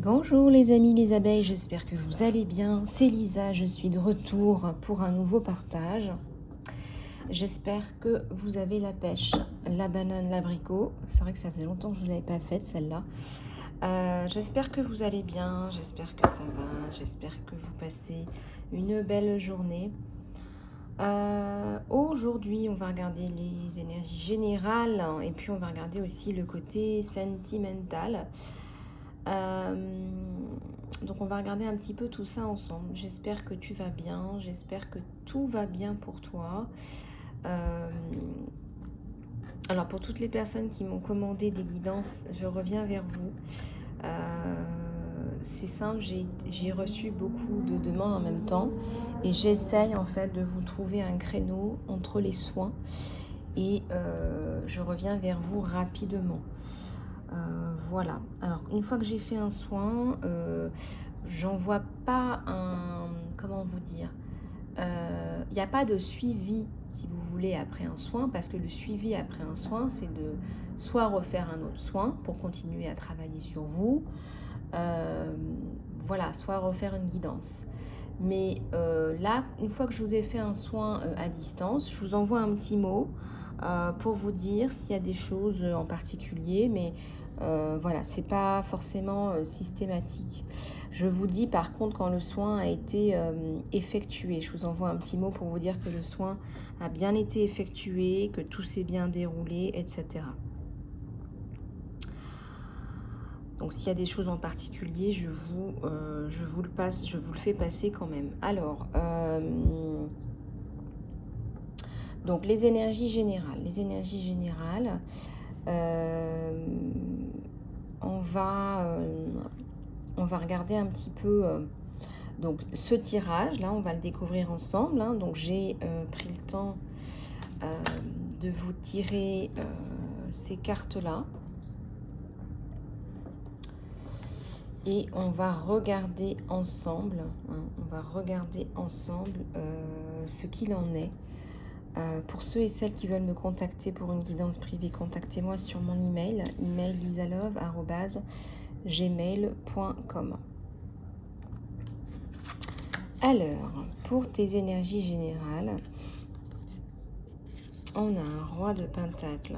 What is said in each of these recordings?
Bonjour les amis, les abeilles, j'espère que vous allez bien. C'est Lisa, je suis de retour pour un nouveau partage. J'espère que vous avez la pêche, la banane, l'abricot. C'est vrai que ça faisait longtemps que je ne l'avais pas faite celle-là. J'espère que vous allez bien, j'espère que ça va, j'espère que vous passez une belle journée. Aujourd'hui, on va regarder les énergies générales et puis on va regarder aussi le côté sentimental. Donc on va regarder un petit peu tout ça ensemble. J'espère que tu vas bien, j'espère que tout va bien pour toi. Alors pour toutes les personnes qui m'ont commandé des guidances, je reviens vers vous. C'est simple, j'ai reçu beaucoup de demandes en même temps et j'essaye en fait de vous trouver un créneau entre les soins et je reviens vers vous rapidement. Voilà. Alors, une fois que j'ai fait un soin, j'envoie pas un... Comment vous dire? Il n'y a pas de suivi, si vous voulez, après un soin, parce que le suivi après un soin, c'est de soit refaire un autre soin pour continuer à travailler sur vous, voilà, soit refaire une guidance. Mais là, une fois que je vous ai fait un soin à distance, je vous envoie un petit mot pour vous dire s'il y a des choses en particulier, mais voilà, c'est pas forcément systématique. Je vous dis par contre quand le soin a été effectué. Je vous envoie un petit mot pour vous dire que le soin a bien été effectué, que tout s'est bien déroulé, etc. Donc s'il y a des choses en particulier, je vous le fais passer quand même. Alors, donc les énergies générales. Les énergies générales, on va regarder un petit peu donc ce tirage. Là, on va le découvrir ensemble. Hein. Donc j'ai pris le temps de vous tirer ces cartes-là. Et on va regarder ensemble, ce qu'il en est. Pour ceux et celles qui veulent me contacter pour une guidance privée, contactez-moi sur mon email lisalove@gmail.com. Alors, pour tes énergies générales, on a un roi de pentacle,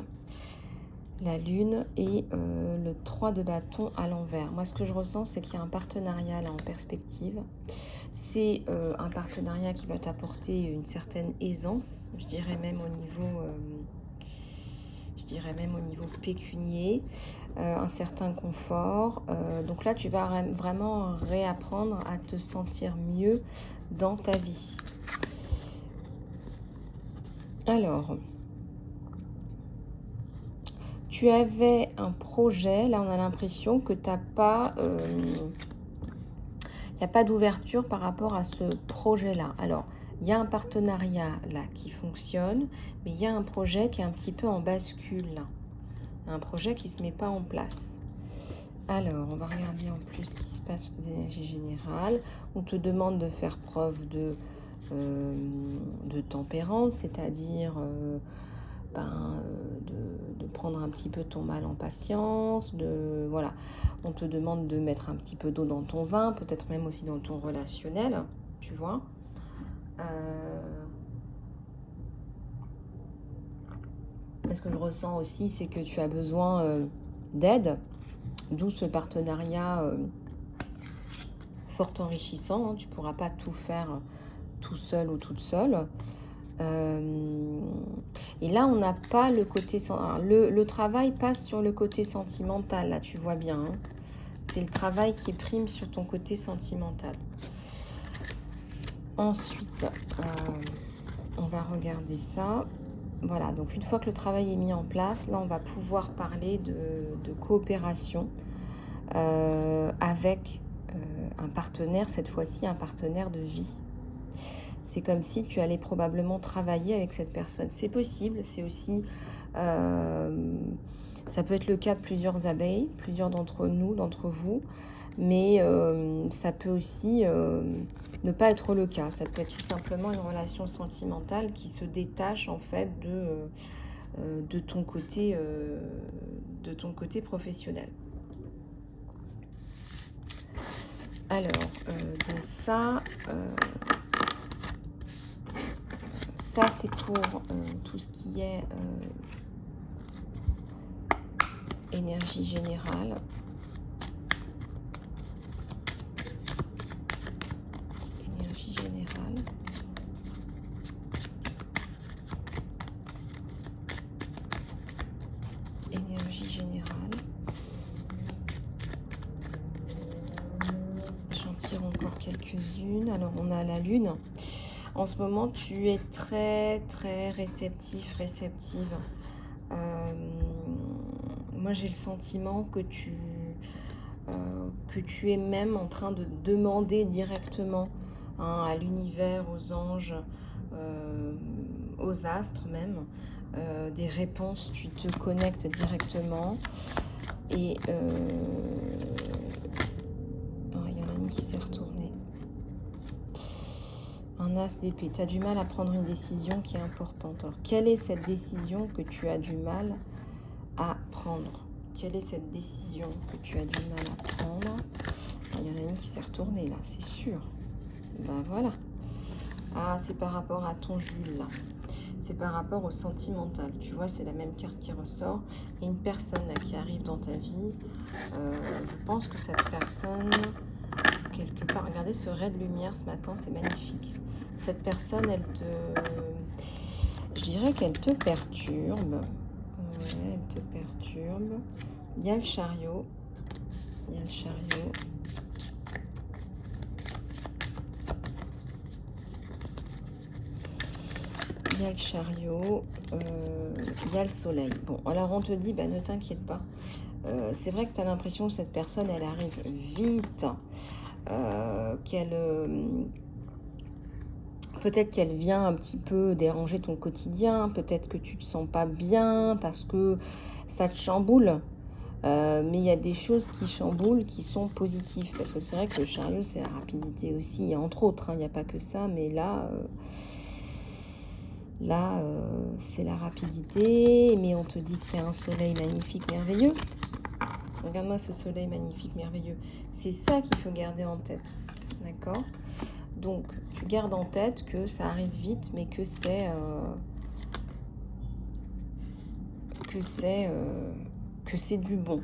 la lune et le 3 de bâton à l'envers. Moi, ce que je ressens, c'est qu'il y a un partenariat là en perspective. C'est un partenariat qui va t'apporter une certaine aisance, je dirais même au niveau pécunier, un certain confort. Donc là, tu vas vraiment réapprendre à te sentir mieux dans ta vie. Alors, tu avais un projet, là on a l'impression que tu n'as pas... il n'y a pas d'ouverture par rapport à ce projet-là. Alors, il y a un partenariat là qui fonctionne, mais il y a un projet qui est un petit peu en bascule là. Un projet qui ne se met pas en place. Alors, on va regarder en plus ce qui se passe sur les énergies générales. On te demande de faire preuve de tempérance, c'est-à-dire de prendre un petit peu ton mal en patience, voilà. On te demande de mettre un petit peu d'eau dans ton vin, peut-être même aussi dans ton relationnel, tu vois. Ce que je ressens aussi, c'est que tu as besoin d'aide, d'où ce partenariat fort enrichissant. Hein. Tu ne pourras pas tout faire tout seul ou toute seule. Et là, on n'a pas le côté... Le travail passe sur le côté sentimental, là, tu vois bien. Hein. C'est le travail qui prime sur ton côté sentimental. Ensuite, on va regarder ça. Voilà, donc une fois que le travail est mis en place, là, on va pouvoir parler de coopération avec un partenaire, cette fois-ci un partenaire de vie. C'est comme si tu allais probablement travailler avec cette personne. C'est possible, c'est aussi... ça peut être le cas de plusieurs abeilles, plusieurs d'entre nous, d'entre vous, mais ça peut aussi ne pas être le cas. Ça peut être tout simplement une relation sentimentale qui se détache en fait de ton côté professionnel. Alors, donc ça c'est pour tout ce qui est énergie générale. Énergie générale. Énergie générale. J'en tire encore quelques-unes. Alors, on a la lune. En ce moment, tu es très, très réceptive. Moi, j'ai le sentiment que tu es même en train de demander directement à l'univers, aux anges, aux astres même, des réponses. Tu te connectes directement. Et il y en a une qui s'est retournée. Un as d'épée. Tu as du mal à prendre une décision qui est importante. Alors, quelle est cette décision que tu as du mal à prendre? Quelle est cette décision que tu as du mal à prendre? Il y en a une qui s'est retournée là, c'est sûr. Ben voilà. Ah, c'est par rapport à ton Jules là. C'est par rapport au sentimental. Tu vois, c'est la même carte qui ressort. Il y a une personne là qui arrive dans ta vie. Je pense que cette personne, quelque part, regardez ce ray de lumière ce matin, c'est magnifique. Cette personne, je dirais qu'elle te perturbe. Ouais, elle te perturbe. Il y a le chariot. Il y a le chariot. Il y a le chariot. Il y a le soleil. Bon, alors on te dit, bah, ne t'inquiète pas. C'est vrai que tu as l'impression que cette personne, elle arrive vite. Peut-être qu'elle vient un petit peu déranger ton quotidien. Peut-être que tu te sens pas bien parce que ça te chamboule. Mais il y a des choses qui chamboulent, qui sont positives. Parce que c'est vrai que le chariot, c'est la rapidité aussi, entre autres. Il n'y a pas que ça, mais là, c'est la rapidité. Mais on te dit qu'il y a un soleil magnifique, merveilleux. Regarde-moi ce soleil magnifique, merveilleux. C'est ça qu'il faut garder en tête. D'accord? Donc, tu gardes en tête que ça arrive vite, mais que c'est du bon,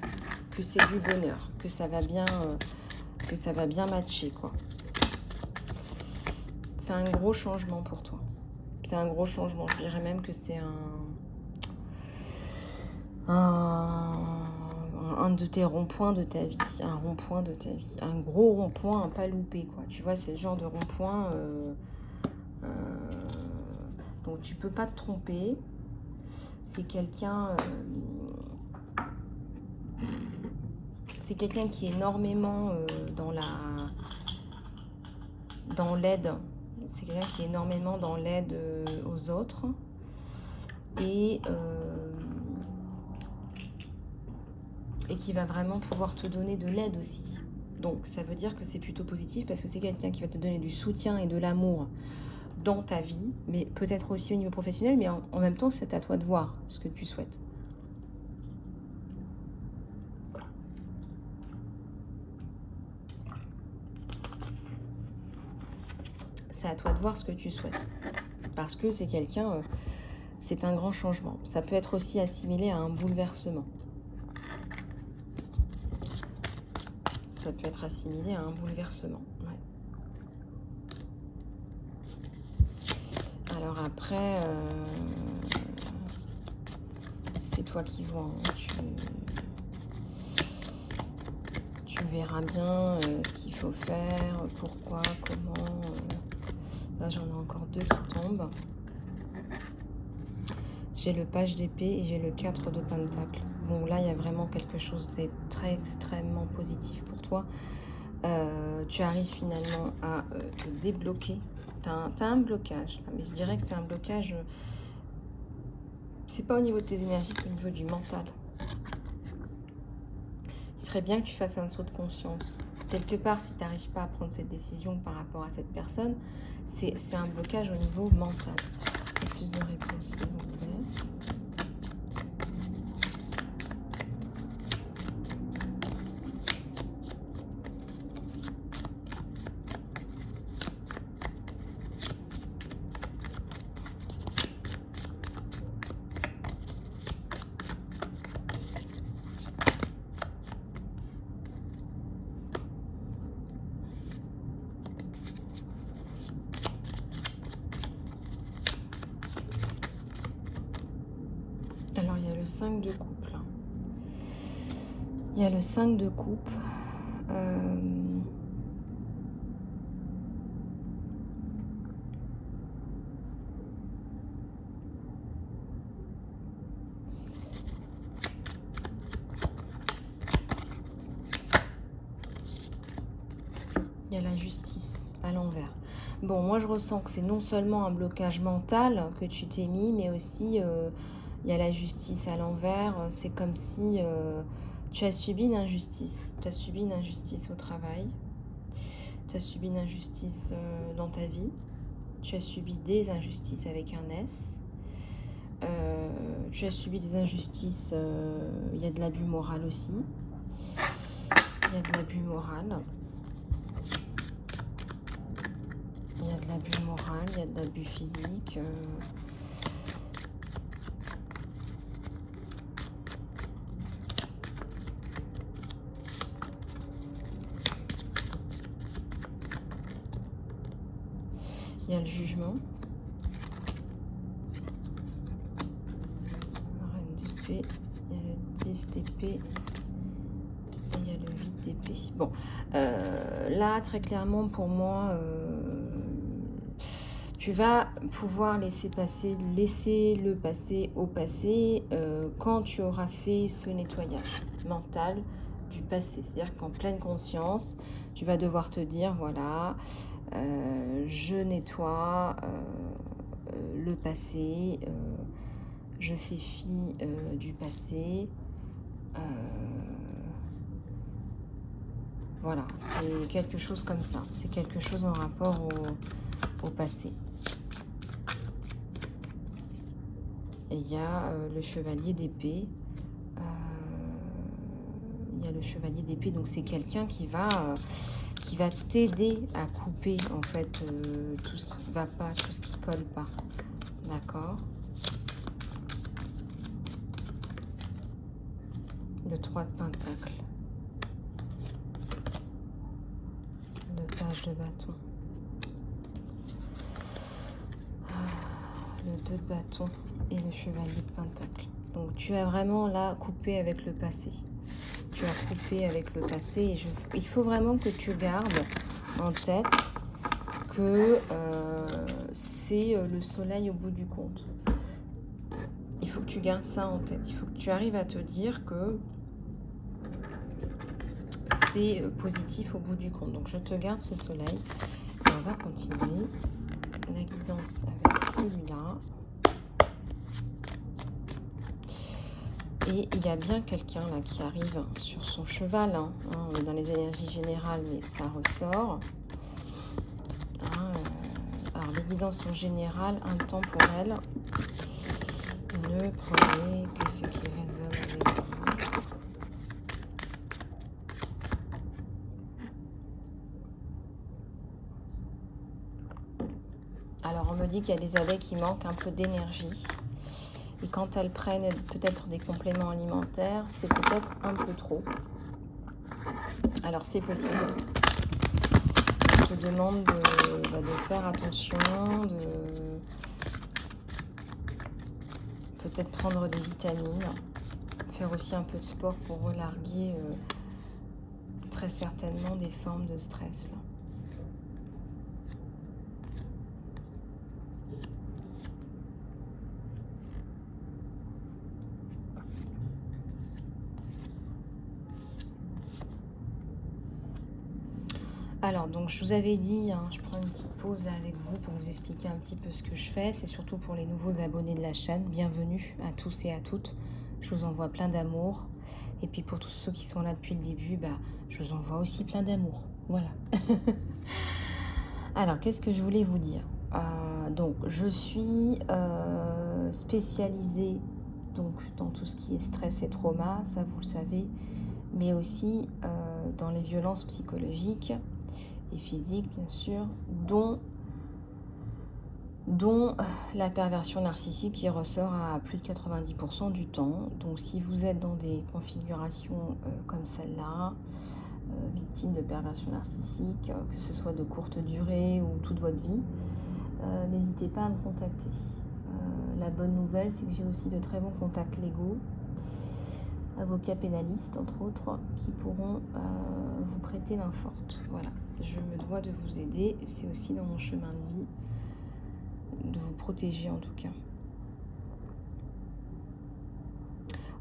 que c'est du bonheur, que ça va bien matcher, quoi. C'est un gros changement pour toi. C'est un gros changement. Je dirais même que c'est un de tes ronds-points de ta vie. Un rond-point de ta vie. Un gros rond-point, un pas loupé, quoi. Tu vois, c'est le genre de rond-point... donc, tu peux pas te tromper. C'est quelqu'un... c'est quelqu'un qui est énormément dans l'aide. C'est quelqu'un qui est énormément dans l'aide aux autres. Et qui va vraiment pouvoir te donner de l'aide aussi. Donc, ça veut dire que c'est plutôt positif parce que c'est quelqu'un qui va te donner du soutien et de l'amour dans ta vie, mais peut-être aussi au niveau professionnel, mais en même temps, c'est à toi de voir ce que tu souhaites. C'est à toi de voir ce que tu souhaites. Parce que c'est quelqu'un, c'est un grand changement. Ça peut être aussi assimilé à un bouleversement. Ça peut être assimilé à un bouleversement. Ouais. Alors après, c'est toi qui vois. Tu verras bien ce qu'il faut faire, pourquoi, comment. Là, j'en ai encore deux qui tombent. J'ai le page d'épée et j'ai le 4 de pentacle. Bon, là, il y a vraiment quelque chose de très extrêmement positif pour toi. Tu arrives finalement à te débloquer. Tu as un blocage, mais je dirais que c'est un blocage... c'est pas au niveau de tes énergies, c'est au niveau du mental. Il serait bien que tu fasses un saut de conscience. Quelque part, si tu n'arrives pas à prendre cette décision par rapport à cette personne, c'est un blocage au niveau mental. Plus de réponses, s'il vous plaît. 5 de coupe là. Il y a le 5 de coupe. Il y a la justice à l'envers. Bon, moi je ressens que c'est non seulement un blocage mental que tu t'es mis, mais aussi il y a la justice à l'envers. C'est comme si tu as subi une injustice. Tu as subi une injustice au travail. Tu as subi une injustice dans ta vie. Tu as subi des injustices avec un S. Tu as subi des injustices. Il y a de l'abus moral aussi. Il y a de l'abus moral. Il y a de l'abus moral, il y a de l'abus physique. Il y a le jugement. Reine d'épée. Il y a le 10 d'épée. Et il y a le 8 d'épée. Bon, là, très clairement, pour moi, tu vas pouvoir laisser le passé au passé quand tu auras fait ce nettoyage mental du passé. C'est-à-dire qu'en pleine conscience, tu vas devoir te dire, voilà, je nettoie le passé, je fais fi du passé. Voilà, c'est quelque chose comme ça. C'est quelque chose en rapport au passé. Et il y a le chevalier d'épée. Il y a le chevalier d'épée, donc c'est quelqu'un qui va t'aider à couper en fait tout ce qui ne va pas, tout ce qui ne colle pas. D'accord. Le 3 de pentacle. Le page de bâton. Le 2 de bâton et le chevalier de pentacle. Donc tu as vraiment là coupé avec le passé. Tu as coupé avec le passé et il faut vraiment que tu gardes en tête que c'est le soleil au bout du compte. Il faut que tu gardes ça en tête. Il faut que tu arrives à te dire que c'est positif au bout du compte. Donc je te garde ce soleil et on va continuer la guidance avec celui-là. Et il y a bien quelqu'un là qui arrive sur son cheval. On est dans les énergies générales, mais ça ressort. Alors les guidances sont générales, intemporelles. Ne prenez que ce qui résonne avec vous. Alors on me dit qu'il y a des abeilles qui manquent un peu d'énergie. Et quand elles prennent peut-être des compléments alimentaires, c'est peut-être un peu trop. Alors c'est possible. Je te demande de faire attention, de peut-être prendre des vitamines, faire aussi un peu de sport pour relarguer très certainement des formes de stress. Là. Alors, donc je vous avais dit, je prends une petite pause là avec vous pour vous expliquer un petit peu ce que je fais. C'est surtout pour les nouveaux abonnés de la chaîne. Bienvenue à tous et à toutes. Je vous envoie plein d'amour. Et puis pour tous ceux qui sont là depuis le début, je vous envoie aussi plein d'amour. Voilà. Alors, qu'est-ce que je voulais vous dire? Donc, je suis spécialisée donc, dans tout ce qui est stress et trauma, ça vous le savez, mais aussi dans les violences psychologiques et physiques, bien sûr, dont la perversion narcissique qui ressort à plus de 90% du temps. Donc si vous êtes dans des configurations comme celle-là, victime de perversion narcissique, que ce soit de courte durée ou toute votre vie, n'hésitez pas à me contacter. La bonne nouvelle, c'est que j'ai aussi de très bons contacts légaux avocats pénalistes, entre autres, qui pourront vous prêter main forte. Voilà, je me dois de vous aider. C'est aussi dans mon chemin de vie, de vous protéger en tout cas.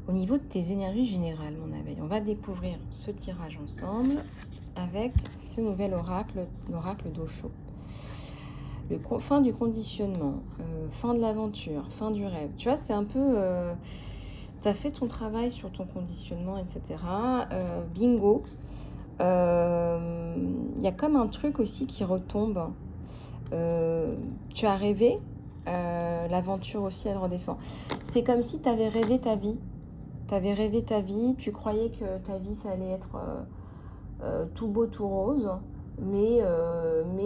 Au niveau de tes énergies générales, mon abeille, on va découvrir ce tirage ensemble avec ce nouvel oracle, l'oracle d'Osho. Fin du conditionnement, fin de l'aventure, fin du rêve. Tu vois, c'est un peu... tu as fait ton travail sur ton conditionnement, etc. Bingo. Il y a comme un truc aussi qui retombe. Tu as rêvé, l'aventure aussi, elle redescend. C'est comme si tu avais rêvé ta vie. Tu avais rêvé ta vie, tu croyais que ta vie, ça allait être tout beau, tout rose. Mais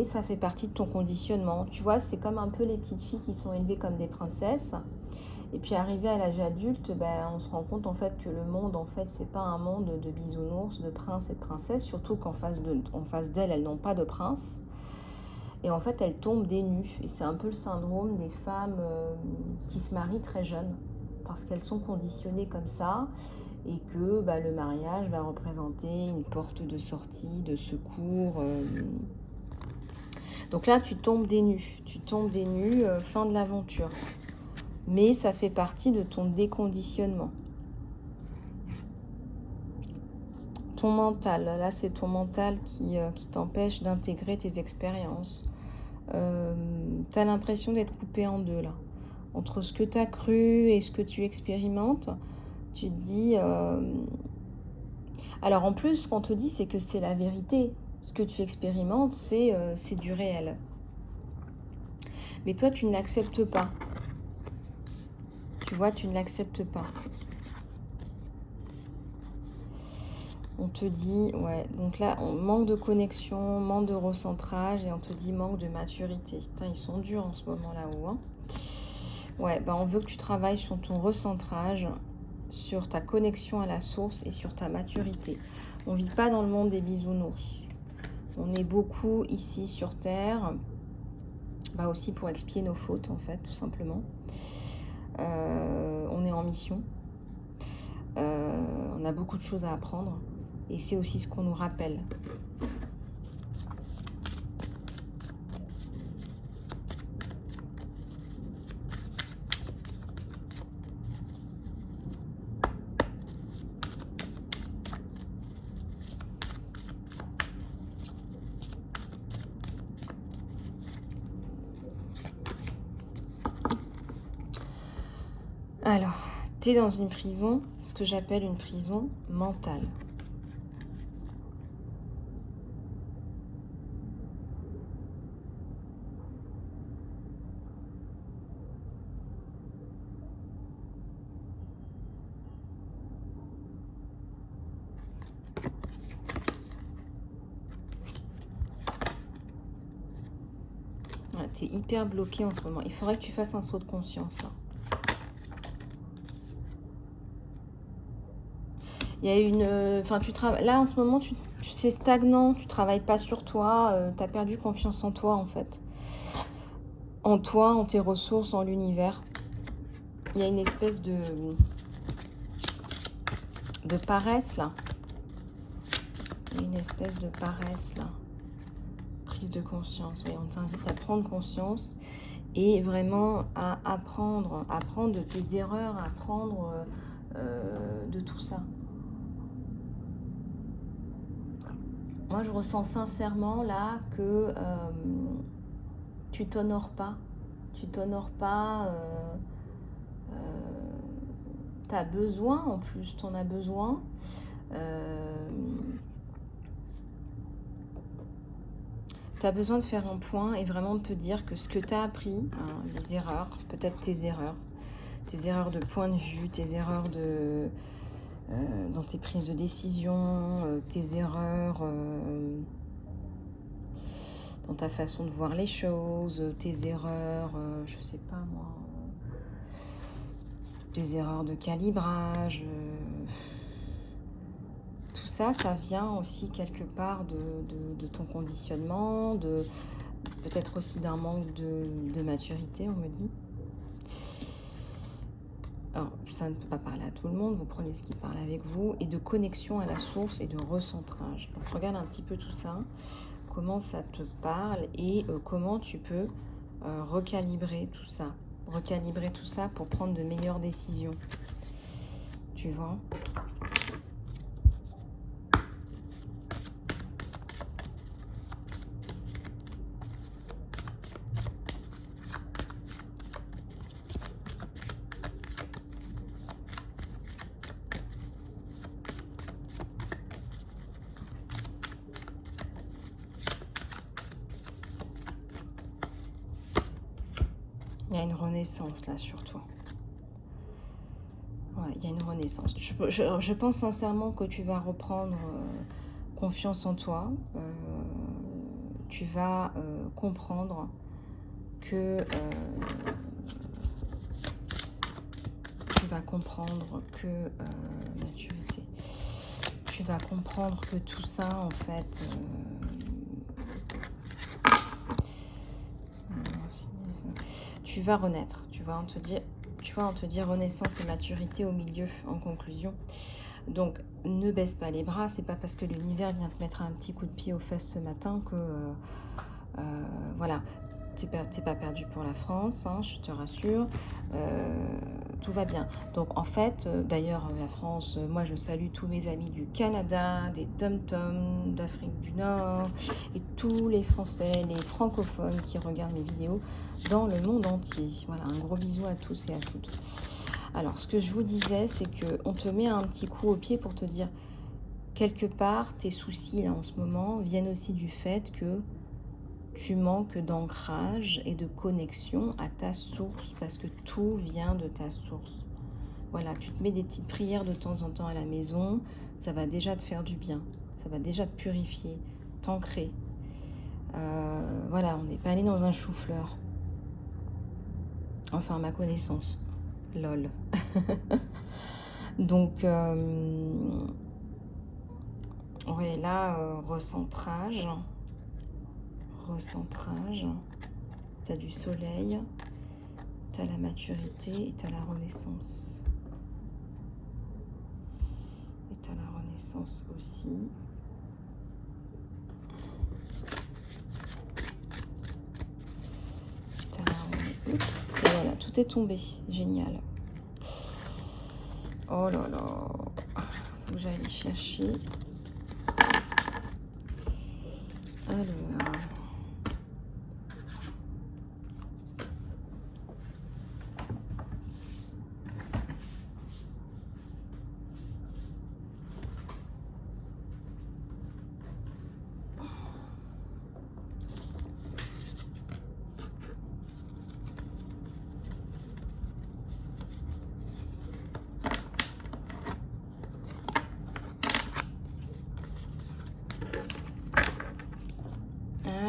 ça fait partie de ton conditionnement. Tu vois, c'est comme un peu les petites filles qui sont élevées comme des princesses. Et puis arrivé à l'âge adulte, ben, on se rend compte en fait que le monde, en fait, c'est pas un monde de bisounours, de princes et de princesses, surtout qu'en face d'elles, elles n'ont pas de prince. Et en fait, elles tombent des nues. Et c'est un peu le syndrome des femmes qui se marient très jeunes, parce qu'elles sont conditionnées comme ça, et que bah, le mariage va représenter une porte de sortie, de secours. Donc là, tu tombes des nues. Tu tombes des nues, fin de l'aventure. Mais ça fait partie de ton déconditionnement. Ton mental, là c'est ton mental qui t'empêche d'intégrer tes expériences. Tu as l'impression d'être coupé en deux là. Entre ce que tu as cru et ce que tu expérimentes, tu te dis... Alors en plus, ce qu'on te dit, c'est que c'est la vérité. Ce que tu expérimentes, c'est du réel. Mais toi, tu ne l'acceptes pas. Tu vois, tu ne l'acceptes pas. On te dit, ouais, donc là, on manque de connexion, manque de recentrage et on te dit manque de maturité. Putain, ils sont durs en ce moment là-haut. Hein. Ouais, bah on veut que tu travailles sur ton recentrage, sur ta connexion à la source et sur ta maturité. On ne vit pas dans le monde des bisounours. On est beaucoup ici sur Terre, bah aussi pour expier nos fautes en fait, tout simplement. On est en mission. On a beaucoup de choses à apprendre. Et c'est aussi ce qu'on nous rappelle. Alors, tu es dans une prison, ce que j'appelle une prison mentale. Ouais, tu es hyper bloqué en ce moment. Il faudrait que tu fasses un saut de conscience. Là. Il y a une... Enfin, tu travailles... Là, en ce moment, c'est stagnant. Tu travailles pas sur toi. Tu as perdu confiance en toi, en fait. En toi, en tes ressources, en l'univers. Il y a une espèce de paresse, là. Il y a une espèce de paresse, là. Prise de conscience. Oui, on t'invite à prendre conscience et vraiment à apprendre de tes erreurs, apprendre de tout ça. Moi, je ressens sincèrement là que tu t'honores pas. Tu t'honores pas. T'as besoin, en plus, t'en as besoin. Tu as besoin de faire un point et vraiment de te dire que ce que tu as appris, hein, les erreurs, peut-être tes erreurs de point de vue, tes erreurs dans tes prises de décision, tes erreurs dans ta façon de voir les choses, tes erreurs, je sais pas moi, tes erreurs de calibrage, tout ça, ça vient aussi quelque part de ton conditionnement, peut-être aussi d'un manque de maturité, on me dit. Alors, ça ne peut pas parler à tout le monde, vous prenez ce qui parle avec vous, et de connexion à la source et de recentrage. Donc regarde un petit peu tout ça, comment ça te parle et comment tu peux recalibrer tout ça. Recalibrer tout ça pour prendre de meilleures décisions. Tu vois ? Il y a une renaissance là sur toi. Ouais, il y a une renaissance. Je pense sincèrement que tu vas reprendre confiance en toi. Tu vas comprendre que maturité. Tu vas comprendre que tout ça en fait tu vas renaître. Tu vas en te dire renaissance et maturité au milieu, en conclusion. Donc, ne baisse pas les bras. C'est pas parce que l'univers vient te mettre un petit coup de pied aux fesses ce matin que, voilà, t'es pas perdu pour la France, hein, je te rassure. Tout va bien. Donc, en fait, d'ailleurs, la France, moi, je salue tous mes amis du Canada, des Dom-Tom, d'Afrique du Nord, et tous les Français, les francophones qui regardent mes vidéos dans le monde entier. Voilà, un gros bisou à tous et à toutes. Alors, ce que je vous disais, c'est qu'on te met un petit coup au pied pour te dire, quelque part, tes soucis, là, en ce moment, viennent aussi du fait que tu manques d'ancrage et de connexion à ta source, parce que tout vient de ta source. Voilà, tu te mets des petites prières de temps en temps à la maison, ça va déjà te faire du bien, ça va déjà te purifier, t'ancrer. Voilà, on n'est pas allé dans un chou-fleur. Enfin, à ma connaissance. Lol. Donc, ouais, là, recentrage. Tu as du soleil, tu as la maturité et tu as la renaissance. Et tu as la renaissance aussi. Oups, et voilà, tout est tombé. Génial. Oh là là. Faut que j'aille chercher. Alors.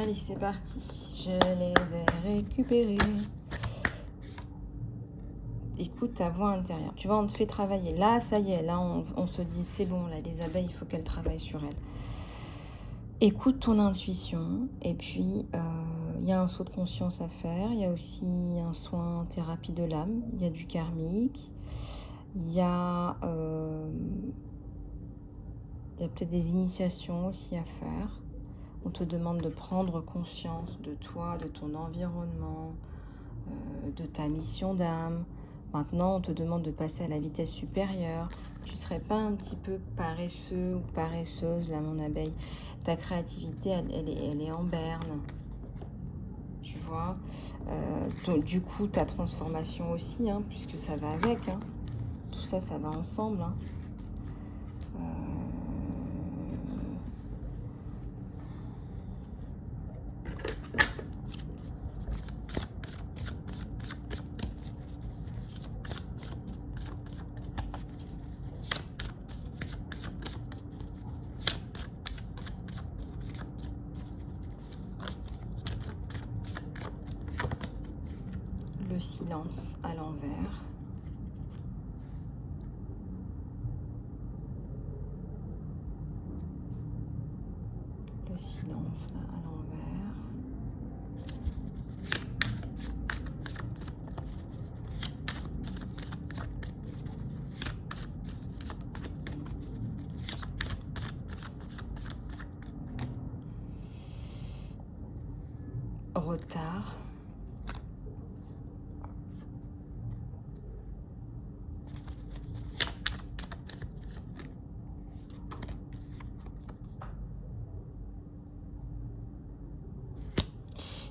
Allez, c'est parti. Je les ai récupérés. Écoute ta voix intérieure. Tu vois, on te fait travailler. Là, ça y est. Là, on se dit, c'est bon. Là, les abeilles, il faut qu'elles travaillent sur elles. Écoute ton intuition. Et puis, il y a un saut de conscience à faire. Il y a aussi un soin thérapie de l'âme. Il y a du karmique. Il y a peut-être des initiations aussi à faire. On te demande de prendre conscience de toi, de ton environnement, de ta mission d'âme. Maintenant, on te demande de passer à la vitesse supérieure. Tu ne serais pas un petit peu paresseux ou paresseuse, là, mon abeille. Ta créativité, elle est en berne. Tu vois. Donc, du coup, ta transformation aussi, hein, puisque ça va avec. Hein. Tout ça, ça va ensemble. Hein. Le silence à l'envers. Le silence là à l'envers. retard.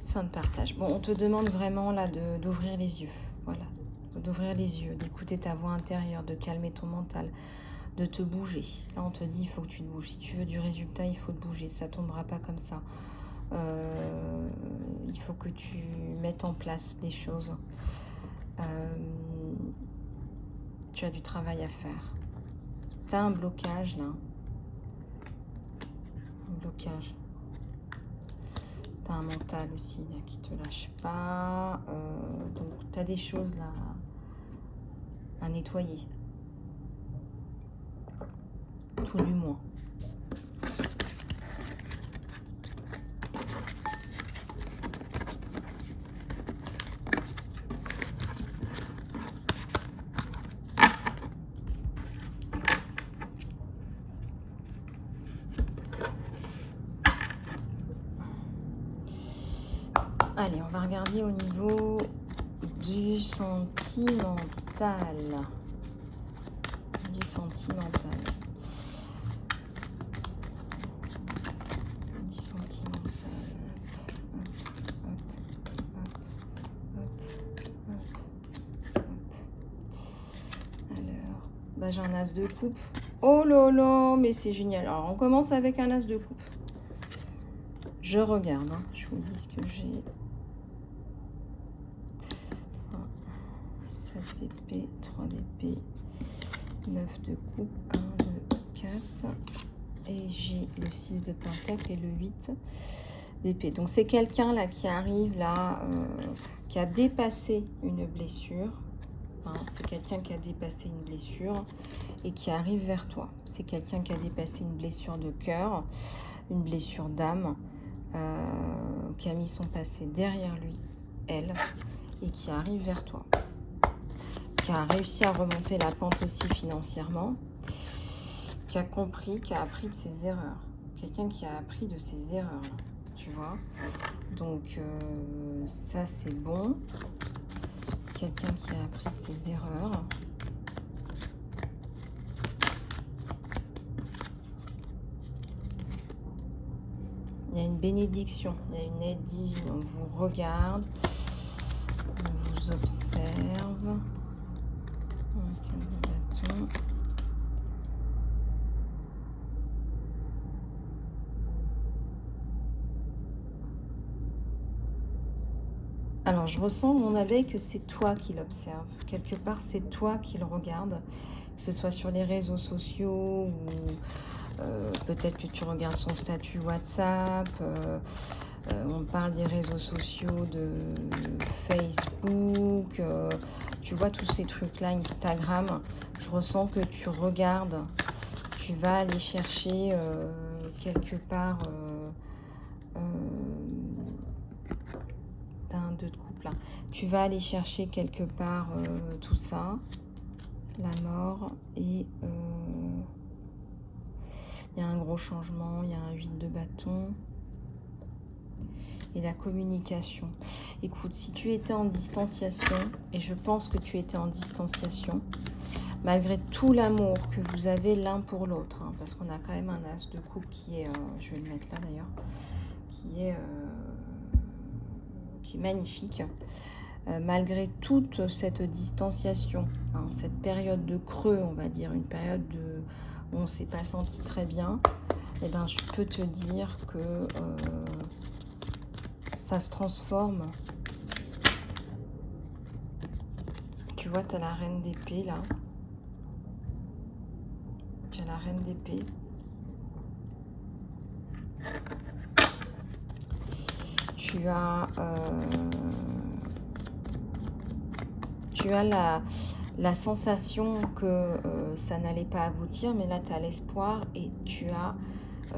Fin de partage. Bon, on te demande vraiment là d'ouvrir les yeux. Voilà, d'ouvrir les yeux, d'écouter ta voix intérieure, de calmer ton mental, de te bouger. Là, on te dit, il faut que tu te bouges. Si tu veux du résultat, il faut te bouger. Ça ne tombera pas comme ça. Il faut que tu mettes en place des choses. Tu as du travail à faire. Tu as un blocage là. Un blocage. Tu as un mental aussi là, qui ne te lâche pas. Donc, tu as des choses là à nettoyer. Tout du moins. Allez, on va regarder au niveau du sentimental. Du sentimental. Du sentimental. Alors, bah, j'ai un as de coupe. Oh là là, mais c'est génial. Alors, on commence avec un as de coupe. Je regarde, hein. Je vous dis ce que j'ai. 7 d'épée, 3 d'épée, 9 de coupe, 1, 2, 4. Et j'ai le 6 de pentacle et le 8 d'épée. Donc c'est quelqu'un là qui arrive là, qui a dépassé une blessure. Hein, c'est quelqu'un qui a dépassé une blessure et qui arrive vers toi. C'est quelqu'un qui a dépassé une blessure de cœur, une blessure d'âme, qui a mis son passé derrière lui, elle, et qui arrive vers toi. Qui a réussi à remonter la pente aussi financièrement, qui a compris, qui a appris de ses erreurs. Quelqu'un qui a appris de ses erreurs, tu vois. Donc, ça, c'est bon. Quelqu'un qui a appris de ses erreurs. Il y a une bénédiction, il y a une aide divine. On vous regarde, on vous observe. Alors, je ressens, mon abeille, que c'est toi qui l'observe. Quelque part, c'est toi qui le regarde, que ce soit sur les réseaux sociaux ou peut-être que tu regardes son statut WhatsApp. On parle des réseaux sociaux de Facebook. Tu vois tous ces trucs-là, Instagram. Je ressens que tu regardes. Tu vas aller chercher quelque part... t'as un 2 de coupe là. Tu vas aller chercher quelque part tout ça. La mort et... il y a un gros changement. Il y a un 8 de bâton. Et la communication. Écoute, si tu étais en distanciation, et je pense que tu étais en distanciation, malgré tout l'amour que vous avez l'un pour l'autre, hein, parce qu'on a quand même un as de coupe qui est, je vais le mettre là d'ailleurs, qui est magnifique, malgré toute cette distanciation, hein, cette période de creux, on va dire, une période de, où on ne s'est pas senti très bien, et ben, je peux te dire que ça se transforme. Tu vois, tu as la reine d'épée là. Tu as la reine d'épée. Tu as la sensation que ça n'allait pas aboutir, mais là tu as l'espoir et tu as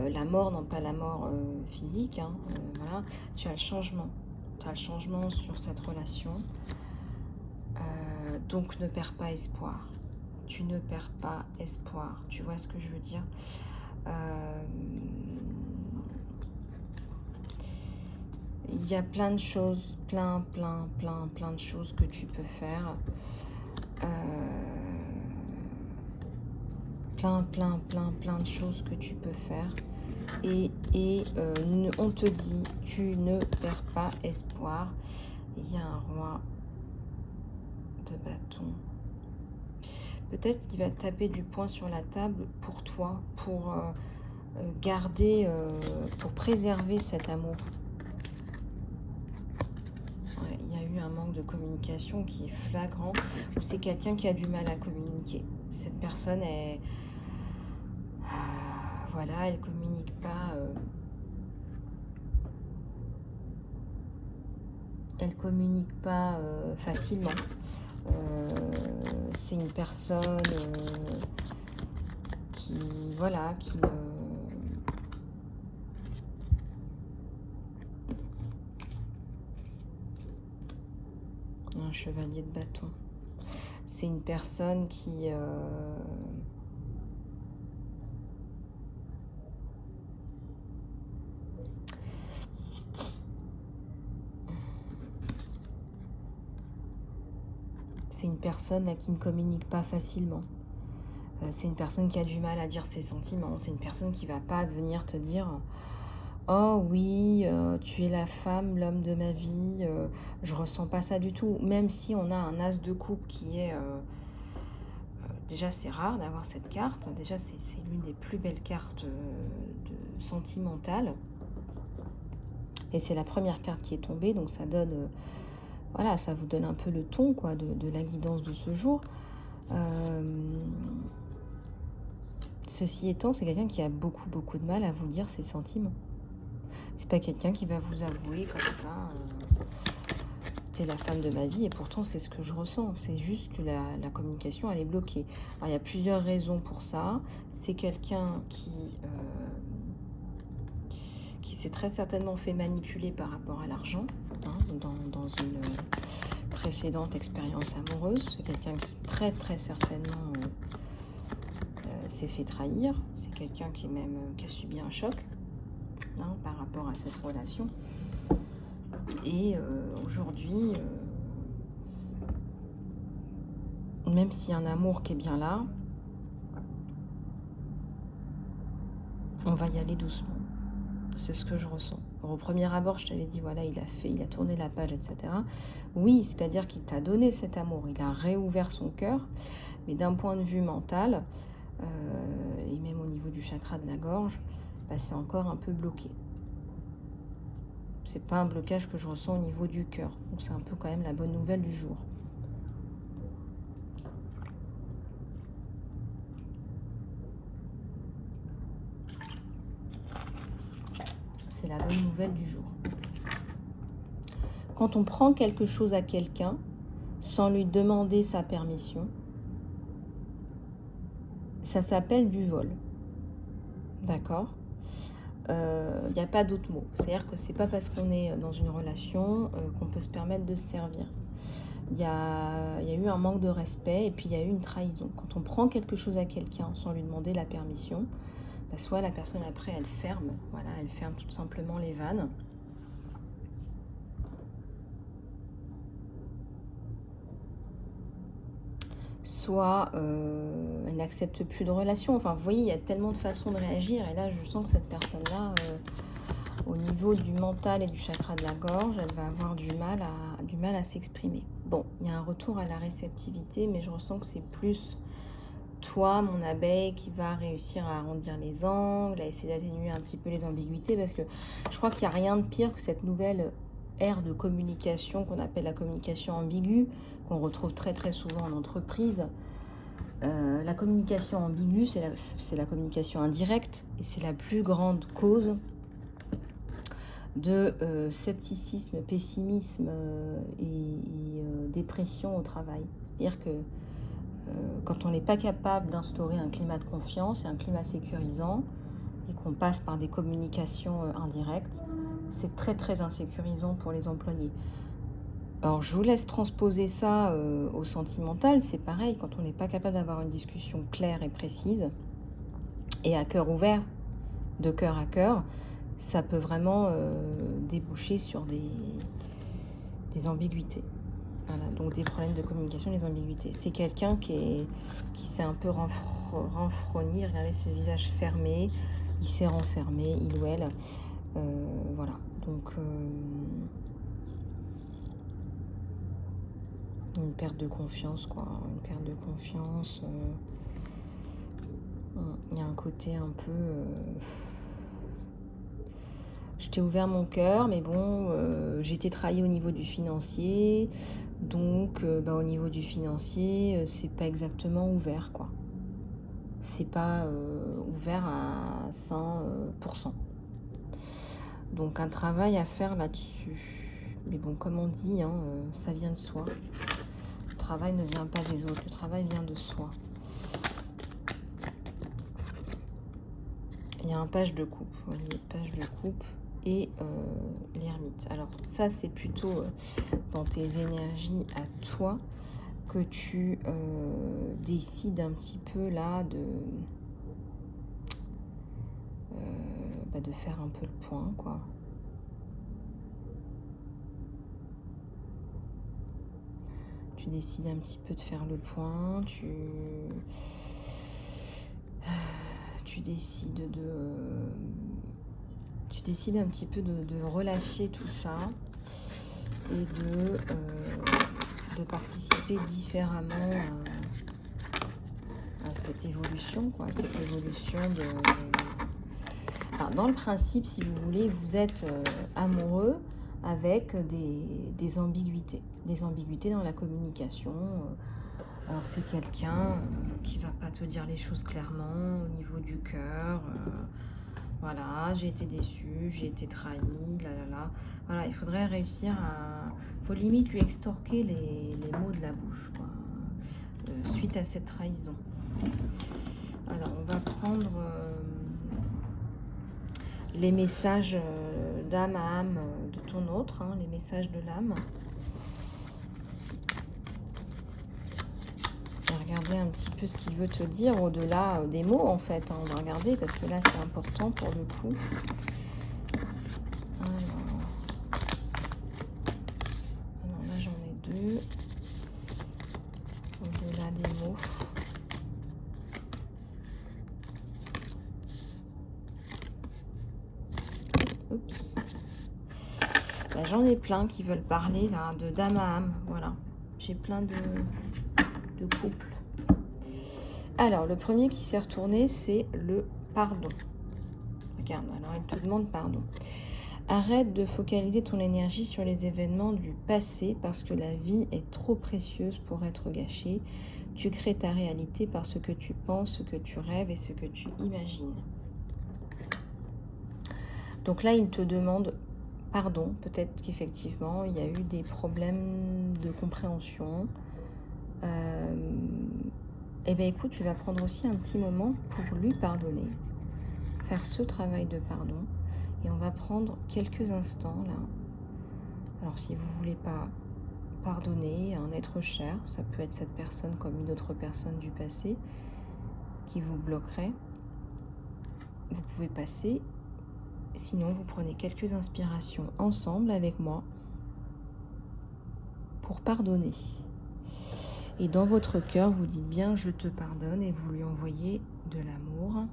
la mort, non pas la mort physique, hein, voilà. Tu as le changement. Tu as le changement sur cette relation. Donc ne perds pas espoir. Tu ne perds pas espoir. Tu vois ce que je veux dire? il y a plein de choses, plein de choses que tu peux faire. Euh, plein de choses que tu peux faire. On te dit, tu ne perds pas espoir. Il y a un roi de bâton. Peut-être qu'il va taper du poing sur la table pour toi, pour garder, pour préserver cet amour. Ouais, il y a eu un manque de communication qui est flagrant, ou c'est quelqu'un qui a du mal à communiquer. Cette personne est... voilà, elle communique pas... elle communique pas facilement. C'est une personne qui, voilà, qui un chevalier de bâton. C'est une personne qui c'est une personne là, qui ne communique pas facilement. C'est une personne qui a du mal à dire ses sentiments. C'est une personne qui va pas venir te dire « Oh oui, tu es la femme, l'homme de ma vie, je ressens pas ça du tout. » Même si on a un as de coupe qui est... déjà, c'est rare d'avoir cette carte. Déjà, c'est l'une des plus belles cartes sentimentales. Et c'est la première carte qui est tombée, donc ça donne... voilà, ça vous donne un peu le ton quoi, de la guidance de ce jour. Ceci étant, c'est quelqu'un qui a beaucoup de mal à vous dire ses sentiments. C'est pas quelqu'un qui va vous avouer comme ça t'es la femme de ma vie, et pourtant c'est ce que je ressens. C'est juste que la communication elle est bloquée. Alors, il y a plusieurs raisons pour ça. C'est quelqu'un qui s'est très certainement fait manipuler par rapport à l'argent, hein, dans une précédente expérience amoureuse. C'est quelqu'un qui très certainement s'est fait trahir. C'est quelqu'un qui a subi un choc, hein, par rapport à cette relation. Et aujourd'hui, même s'il y a un amour qui est bien là, on va y aller doucement. C'est ce que je ressens. Au premier abord, je t'avais dit, voilà, il a tourné la page, etc. Oui, c'est-à-dire qu'il t'a donné cet amour, il a réouvert son cœur, mais d'un point de vue mental, et même au niveau du chakra de la gorge, bah, c'est encore un peu bloqué. C'est pas un blocage que je ressens au niveau du cœur. Donc c'est un peu quand même la bonne nouvelle du jour. C'est la bonne nouvelle du jour. Quand on prend quelque chose à quelqu'un sans lui demander sa permission, ça s'appelle du vol. D'accord ? Il n'y a pas d'autre mot. C'est-à-dire que c'est pas parce qu'on est dans une relation qu'on peut se permettre de se servir. Il y a eu un manque de respect et puis il y a eu une trahison. Quand on prend quelque chose à quelqu'un sans lui demander la permission, bah soit la personne après elle ferme, voilà, elle ferme tout simplement les vannes. Soit elle n'accepte plus de relation. Enfin, vous voyez, il y a tellement de façons de réagir. Et là, je sens que cette personne-là, au niveau du mental et du chakra de la gorge, elle va avoir du mal à s'exprimer. Bon, il y a un retour à la réceptivité, mais je ressens que c'est plus toi, mon abeille, qui va réussir à arrondir les angles, à essayer d'atténuer un petit peu les ambiguïtés, parce que je crois qu'il n'y a rien de pire que cette nouvelle ère de communication qu'on appelle la communication ambiguë, qu'on retrouve très souvent en entreprise. La communication ambiguë, c'est la communication indirecte, et c'est la plus grande cause de scepticisme, pessimisme et dépression au travail. C'est-à-dire que quand on n'est pas capable d'instaurer un climat de confiance et un climat sécurisant, et qu'on passe par des communications indirectes, c'est très insécurisant pour les employés. Alors je vous laisse transposer ça au sentimental, c'est pareil, quand on n'est pas capable d'avoir une discussion claire et précise, et à cœur ouvert, de cœur à cœur, ça peut vraiment déboucher sur des ambiguïtés. Voilà, donc des problèmes de communication, des ambiguïtés. C'est quelqu'un qui s'est un peu renfrogné, regardez ce visage fermé, il s'est renfermé, il ou elle. Voilà, donc une perte de confiance, quoi, une perte de confiance. Il y a un côté un peu... je t'ai ouvert mon cœur, mais bon, j'ai été trahie au niveau du financier, donc au niveau du financier, c'est pas exactement ouvert, quoi. C'est pas ouvert à 100%. Donc un travail à faire là-dessus. Mais bon, comme on dit, hein, ça vient de soi. Le travail ne vient pas des autres, le travail vient de soi. Il y a un page de coupe, vous voyez, page de coupe et l'ermite. Alors ça, c'est plutôt dans tes énergies à toi que tu décides un petit peu là de faire un peu le point, quoi. Tu décides un petit peu de faire le point, tu décides un petit peu de relâcher tout ça et de participer différemment à cette évolution, quoi, cette évolution de... Enfin, dans le principe, si vous voulez, vous êtes amoureux avec des ambiguïtés dans la communication. Alors c'est quelqu'un qui va pas te dire les choses clairement au niveau du cœur. Voilà, j'ai été déçue, j'ai été trahie, là. Voilà, il faudrait réussir à... faut limite lui extorquer les mots de la bouche, quoi, suite à cette trahison. Alors, on va prendre les messages d'âme à âme de ton autre, hein, les messages de l'âme. Regarder un petit peu ce qu'il veut te dire au-delà des mots, en fait. Hein. On va regarder parce que là, c'est important pour le coup. Alors là, j'en ai deux. Au-delà des mots. Oups. Bah, j'en ai plein qui veulent parler, là, de d'âme à âme. Voilà. J'ai plein de couples. Alors, le premier qui s'est retourné, c'est le pardon. Regarde, alors il te demande pardon. Arrête de focaliser ton énergie sur les événements du passé parce que la vie est trop précieuse pour être gâchée. Tu crées ta réalité par ce que tu penses, ce que tu rêves et ce que tu imagines. Donc là, il te demande pardon. Peut-être qu'effectivement, il y a eu des problèmes de compréhension. Eh bien écoute, tu vas prendre aussi un petit moment pour lui pardonner, faire ce travail de pardon, et on va prendre quelques instants là. Alors si vous ne voulez pas pardonner à un être cher, ça peut être cette personne comme une autre personne du passé qui vous bloquerait, vous pouvez passer, sinon vous prenez quelques inspirations ensemble avec moi pour pardonner. Et dans votre cœur, vous dites bien « je te pardonne » et vous lui envoyez de l'amour.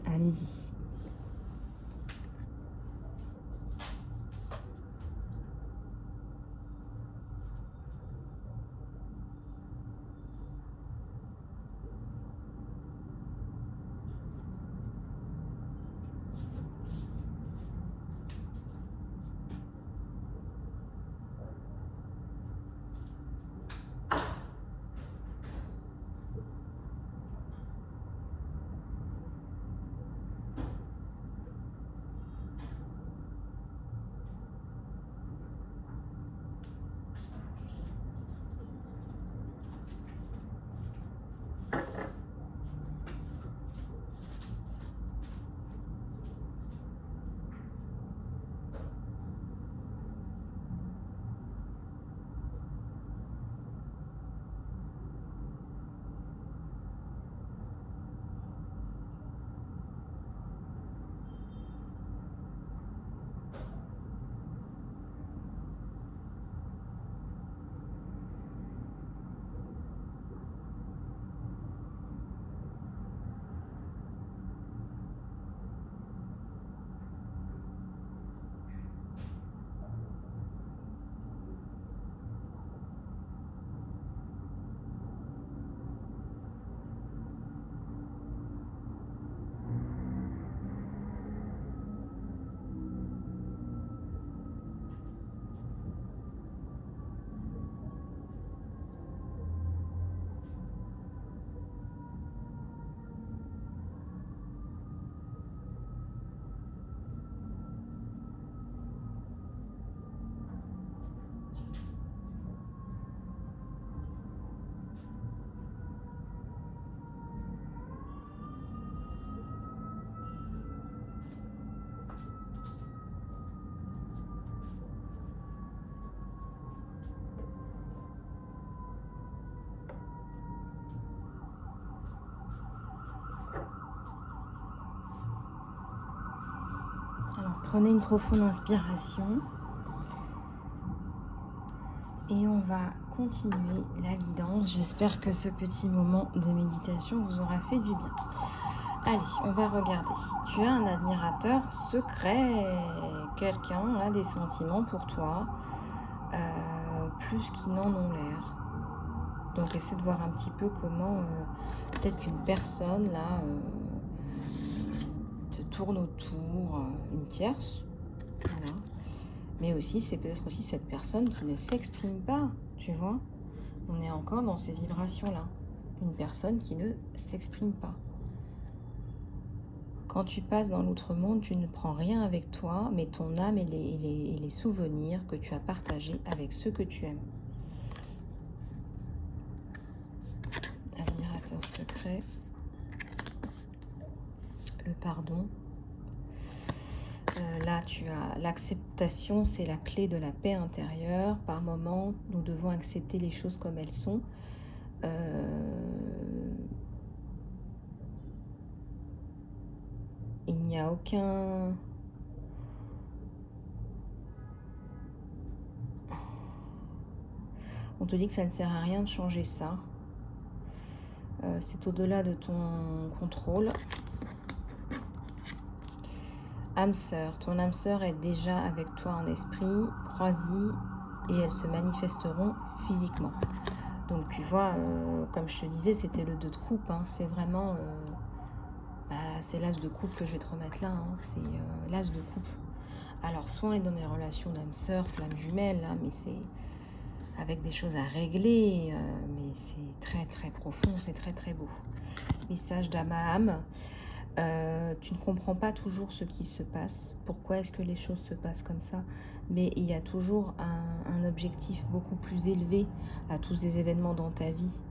Allez-y. Prenez une profonde inspiration. Et on va continuer la guidance. J'espère que ce petit moment de méditation vous aura fait du bien. Allez, on va regarder. Tu as un admirateur secret. Quelqu'un a des sentiments pour toi, plus qu'ils n'en ont l'air. Donc essaie de voir un petit peu comment peut-être qu'une personne là te tourne autour, une tierce. Voilà. Mais aussi, c'est peut-être aussi cette personne qui ne s'exprime pas, tu vois. On est encore dans ces vibrations-là. Une personne qui ne s'exprime pas. Quand tu passes dans l'autre monde, tu ne prends rien avec toi, mais ton âme et les souvenirs que tu as partagés avec ceux que tu aimes. Admirateur secret. Le pardon. Là, tu as l'acceptation, c'est la clé de la paix intérieure. Par moments, nous devons accepter les choses comme elles sont. Il n'y a aucun... On te dit que ça ne sert à rien de changer ça. C'est au-delà de ton contrôle. Âme sœur, ton âme sœur est déjà avec toi en esprit, crois-y, et elles se manifesteront physiquement. Donc tu vois, comme je te disais, c'était le 2 de coupe, hein, c'est vraiment... c'est l'as de coupe que je vais te remettre là, hein, c'est l'as de coupe. Alors soit on est dans des relations d'âme sœur, flamme jumelle, là, mais c'est avec des choses à régler, mais c'est très très profond, c'est très très beau. Message d'âme à âme. Tu ne comprends pas toujours ce qui se passe, pourquoi est-ce que les choses se passent comme ça, mais il y a toujours un objectif beaucoup plus élevé à tous ces événements dans ta vie,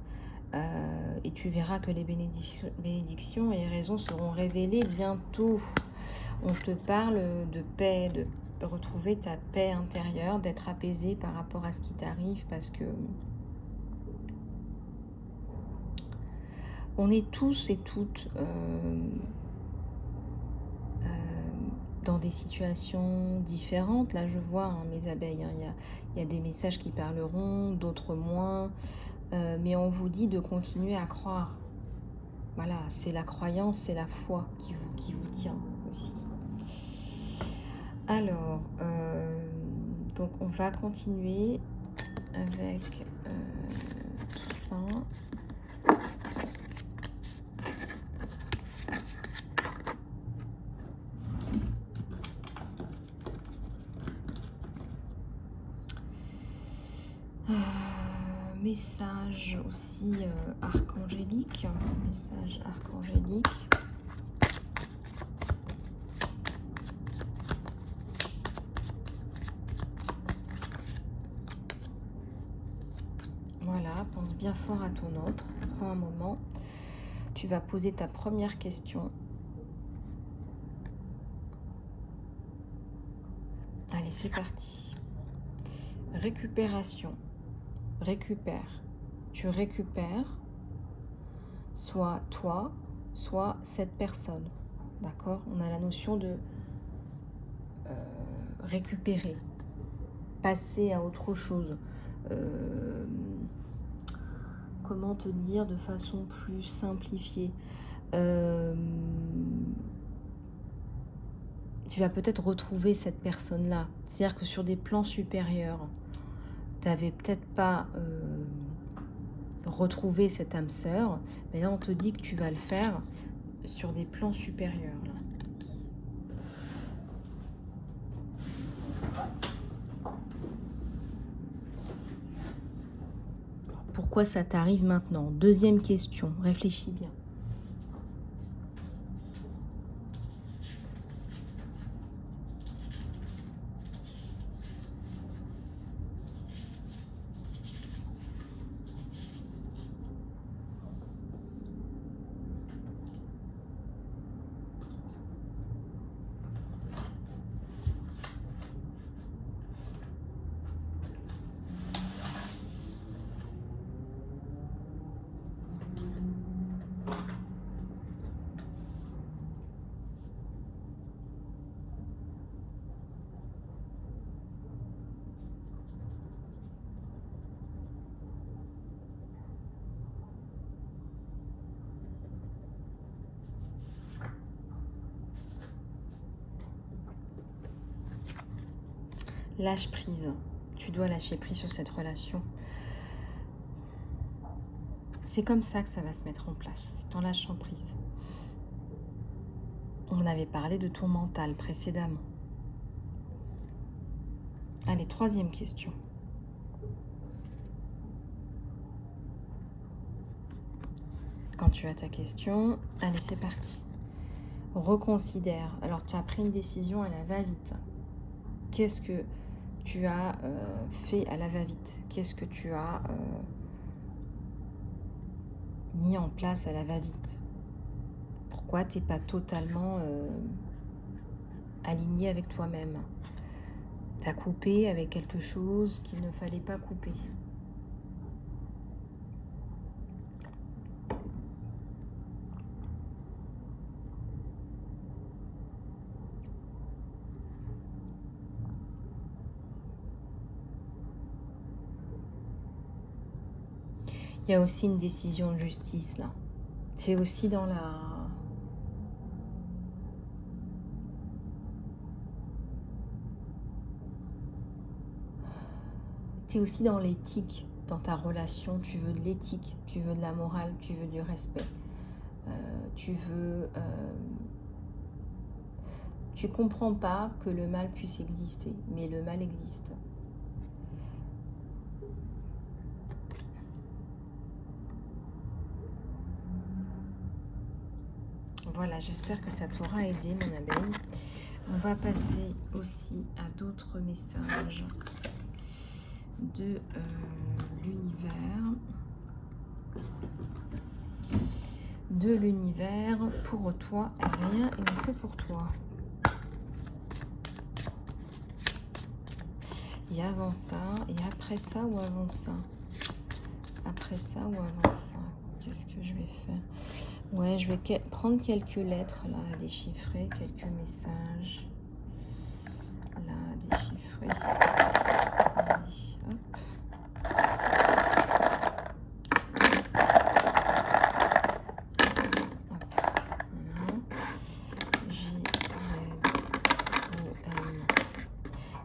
et tu verras que les bénédictions et les raisons seront révélées bientôt. On te parle de paix, de retrouver ta paix intérieure, d'être apaisé par rapport à ce qui t'arrive, parce que on est tous et toutes dans des situations différentes. Là, je vois, hein, mes abeilles, hein, il y a des messages qui parleront, d'autres moins. Mais on vous dit de continuer à croire. Voilà, c'est la croyance, c'est la foi qui vous tient aussi. Alors, donc on va continuer avec tout ça. Message aussi archangélique. Message archangélique. Voilà, pense bien fort à ton autre. Prends un moment. Tu vas poser ta première question. Allez, c'est parti. Récupération. Récupère. Tu récupères soit toi, soit cette personne. D'accord? On a la notion de récupérer, passer à autre chose. Comment te dire de façon plus simplifiée? Tu vas peut-être retrouver cette personne-là. C'est-à-dire que sur des plans supérieurs, tu n'avais peut-être pas retrouvé cette âme sœur, mais là on te dit que tu vas le faire sur des plans supérieurs. Là. Pourquoi ça t'arrive maintenant? Deuxième question, réfléchis bien. Lâche prise. Tu dois lâcher prise sur cette relation. C'est comme ça que ça va se mettre en place, c'est en lâchant prise. On avait parlé de ton mental précédemment. Allez, troisième question. Quand tu as ta question, allez, c'est parti. Reconsidère. Alors, tu as pris une décision à la va-vite. Qu'est-ce que tu as fait à la va-vite? Qu'est-ce que tu as mis en place à la va-vite? Pourquoi tu n'es pas totalement aligné avec toi-même? Tu as coupé avec quelque chose qu'il ne fallait pas couper. Il y a aussi une décision de justice là. C'est aussi dans la... C'est aussi dans l'éthique, dans ta relation. Tu veux de l'éthique, tu veux de la morale, tu veux du respect. Tu veux... Tu comprends pas que le mal puisse exister, mais le mal existe. Voilà, j'espère que ça t'aura aidé, mon abeille. On va passer aussi à d'autres messages de l'univers. De l'univers, pour toi, rien n'est fait pour toi. Et avant ça, et après ça ou avant ça? Après ça ou avant ça? Qu'est-ce que je vais faire? Ouais, je vais prendre quelques lettres là à déchiffrer, quelques messages là à déchiffrer. Allez, hop.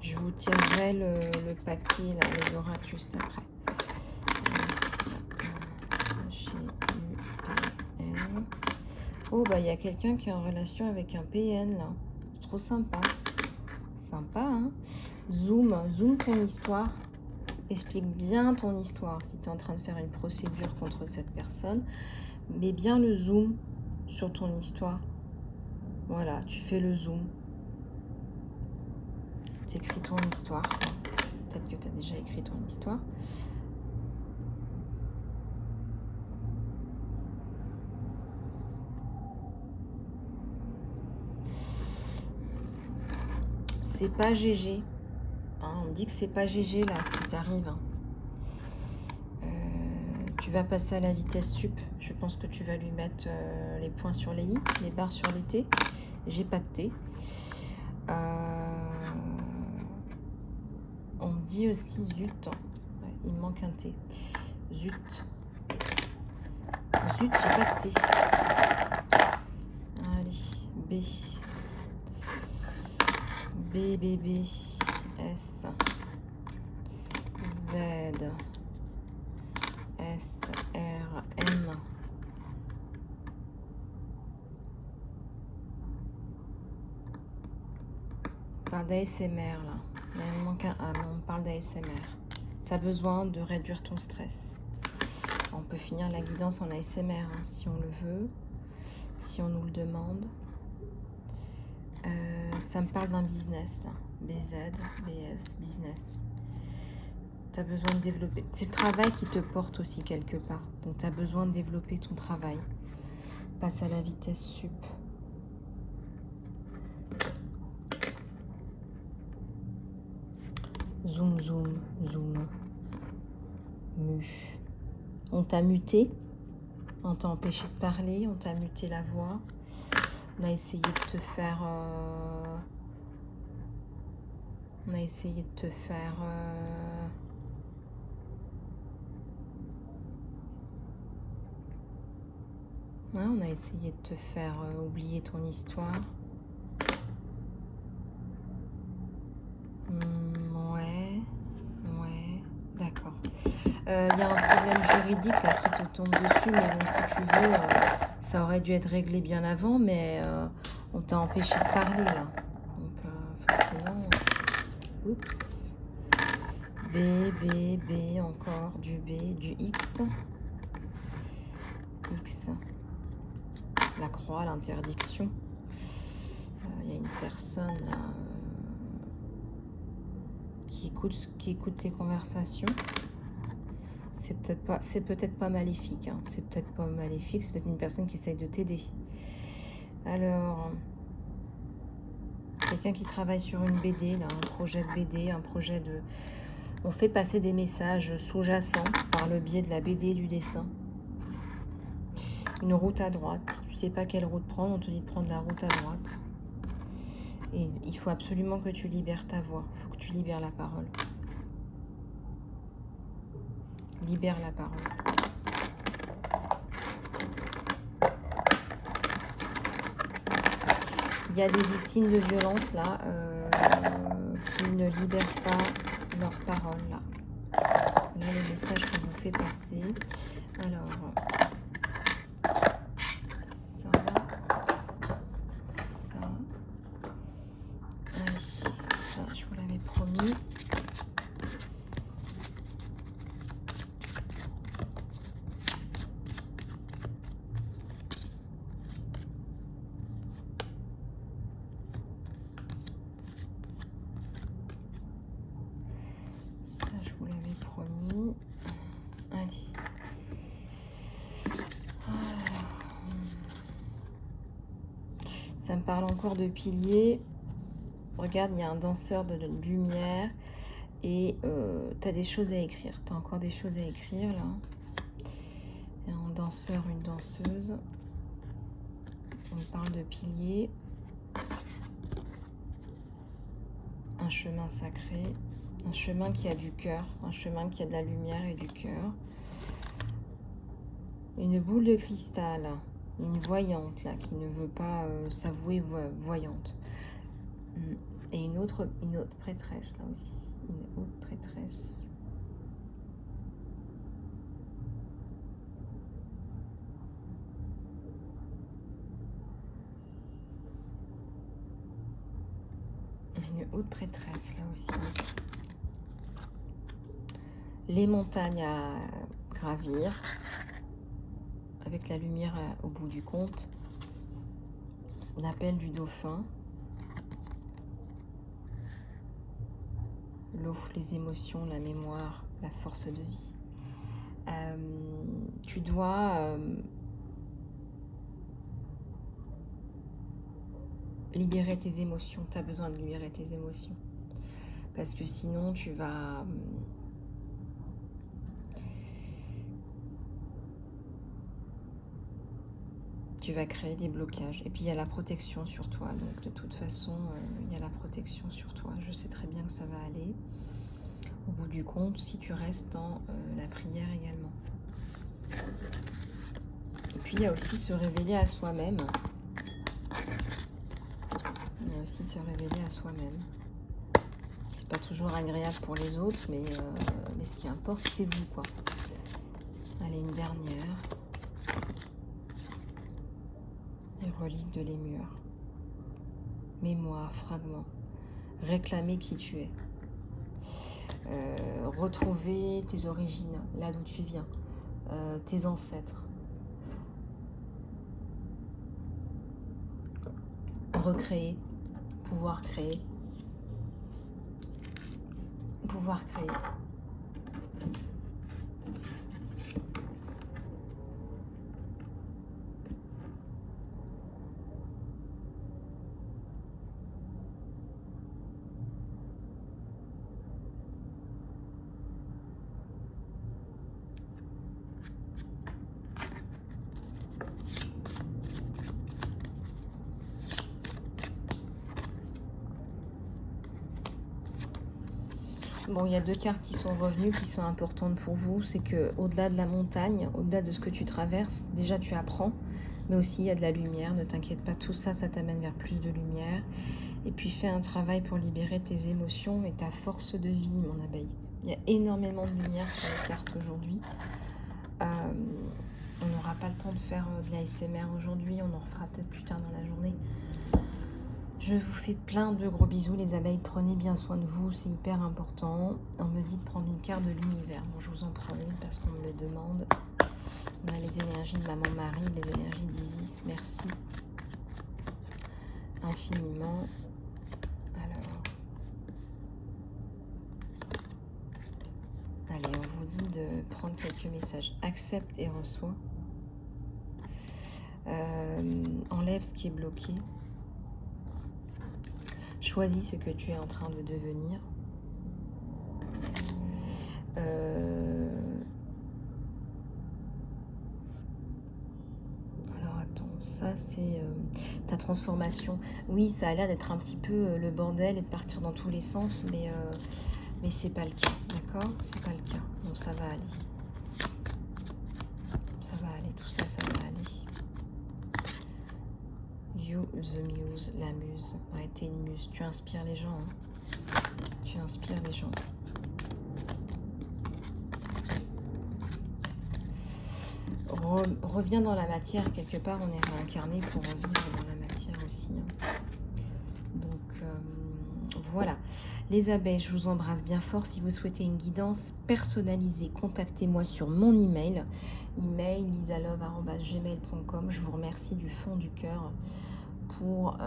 Je vous tirerai le paquet, là, les oracles juste après. G-U-N. Oh, bah il y a quelqu'un qui est en relation avec un PN là. Trop sympa. Sympa, hein? Zoom ton histoire. Explique bien ton histoire si tu es en train de faire une procédure contre cette personne. Mets bien le zoom sur ton histoire. Voilà, tu fais le zoom. Tu écris ton histoire. Peut-être que tu as déjà écrit ton histoire. C'est pas GG. Hein, on dit que c'est pas GG là, ce qui t'arrive. Hein. Tu vas passer à la vitesse sup. Je pense que tu vas lui mettre les points sur les i, les barres sur les t. J'ai pas de t. On dit aussi zut. Ouais, il me manque un t. Zut. Zut, j'ai pas de t. Allez, B. B, B, B. S. Z. S, R, M. On parle d'ASMR là. Il me manque un A, mais on parle d'ASMR. Tu as besoin de réduire ton stress. On peut finir la guidance en ASMR hein, si on le veut, si on nous le demande. Ça me parle d'un business là. BZ, BS, business. Tu as besoin de développer. C'est le travail qui te porte aussi quelque part. Donc tu as besoin de développer ton travail. Passe à la vitesse sup. Zoom, zoom, zoom. Mu. On t'a muté. On t'a empêché de parler. On t'a muté la voix. On a essayé de te faire... On a essayé de te faire... Ouais, on a essayé de te faire oublier ton histoire. Il y a un problème juridique là qui te tombe dessus, mais bon, si tu veux, ça aurait dû être réglé bien avant, mais on t'a empêché de parler là. Donc forcément, oups. B, B, B, encore du B, du X. X. La croix, l'interdiction. Il y a une personne là, qui écoute tes conversations. C'est peut-être pas maléfique, hein. C'est peut-être pas maléfique, c'est peut-être une personne qui essaye de t'aider. Alors, quelqu'un qui travaille sur une BD, là, un projet de BD, un projet de... On fait passer des messages sous-jacents par le biais de la BD et du dessin. Une route à droite. Si tu sais pas quelle route prendre, on te dit de prendre la route à droite. Et il faut absolument que tu libères ta voix. Il faut que tu libères la parole. Libère la parole. Il y a des victimes de violence là qui ne libèrent pas leur parole là. Là le message qu'on vous fait passer. Alors ça, allez, ça je vous l'avais promis. Promis. Allez. Ça me parle encore de piliers. Regarde, il y a un danseur de lumière et tu as des choses à écrire. Tu as encore des choses à écrire là. Il y a un danseur, une danseuse. On me parle de piliers. Un chemin sacré. Un chemin qui a du cœur, un chemin qui a de la lumière et du cœur. Une boule de cristal, une voyante là qui ne veut pas s'avouer voyante. Et une autre prêtresse là aussi, une autre prêtresse. Une haute prêtresse là aussi. Les montagnes à gravir, avec la lumière au bout du compte. L'appel du dauphin. L'eau, les émotions, la mémoire, la force de vie. Tu dois libérer tes émotions. Tu as besoin de libérer tes émotions. Parce que sinon, tu vas... créer des blocages. Et puis, il y a la protection sur toi. Donc, de toute façon, il y a la protection sur toi. Je sais très bien que ça va aller. Au bout du compte, si tu restes dans la prière également. Et puis, il y a aussi se révéler à soi-même. Il y a aussi se révéler à soi-même. C'est pas toujours agréable pour les autres, mais ce qui importe, c'est vous, quoi. Allez, une dernière. Les reliques de Lémur. Mémoire, fragment. Réclamer qui tu es. Retrouver tes origines, là d'où tu viens. Tes ancêtres. Recréer. Pouvoir créer. Pouvoir créer. Bon, il y a deux cartes qui sont revenues, qui sont importantes pour vous. C'est que au-delà de la montagne, au-delà de ce que tu traverses, déjà tu apprends, mais aussi il y a de la lumière. Ne t'inquiète pas, tout ça, ça t'amène vers plus de lumière. Et puis fais un travail pour libérer tes émotions et ta force de vie, mon abeille. Il y a énormément de lumière sur les cartes aujourd'hui. On n'aura pas le temps de faire de la SMR aujourd'hui, on en refera peut-être plus tard dans la journée. Je vous fais plein de gros bisous les abeilles, prenez bien soin de vous, c'est hyper important. On me dit de prendre une carte de l'univers, bon je vous en prends une parce qu'on me le demande. On a les énergies de Maman Marie, les énergies d'Isis, merci infiniment. Alors, allez, on vous dit de prendre quelques messages. Accepte et reçois. Enlève ce qui est bloqué. Choisis ce que tu es en train de devenir. Alors attends, ça c'est ta transformation. Oui, ça a l'air d'être un petit peu le bordel et de partir dans tous les sens, mais c'est pas le cas, d'accord? C'est pas le cas. Donc ça va aller. Ça va aller, tout ça, ça va aller. You, the muse, la muse. Ouais, t'es une muse. Tu inspires les gens. Hein. Tu inspires les gens. Reviens dans la matière. Quelque part, on est réincarné pour vivre dans la matière aussi. Hein. Donc, voilà. Les abeilles, je vous embrasse bien fort. Si vous souhaitez une guidance personnalisée, contactez-moi sur mon email. Email lisalove@gmail.com. Je vous remercie du fond du cœur pour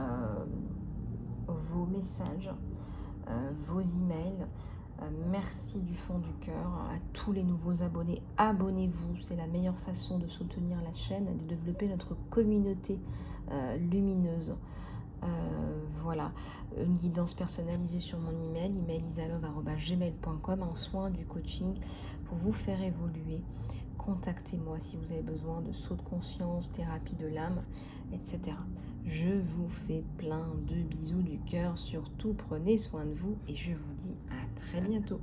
vos messages, vos emails. Merci du fond du cœur à tous les nouveaux abonnés. Abonnez-vous, c'est la meilleure façon de soutenir la chaîne et de développer notre communauté lumineuse. Voilà, une guidance personnalisée sur mon email, lisalove@gmail.com, un soin du coaching pour vous faire évoluer. Contactez-moi si vous avez besoin de saut de conscience, thérapie de l'âme, etc. Je vous fais plein de bisous du cœur. Surtout, prenez soin de vous et je vous dis à très bientôt.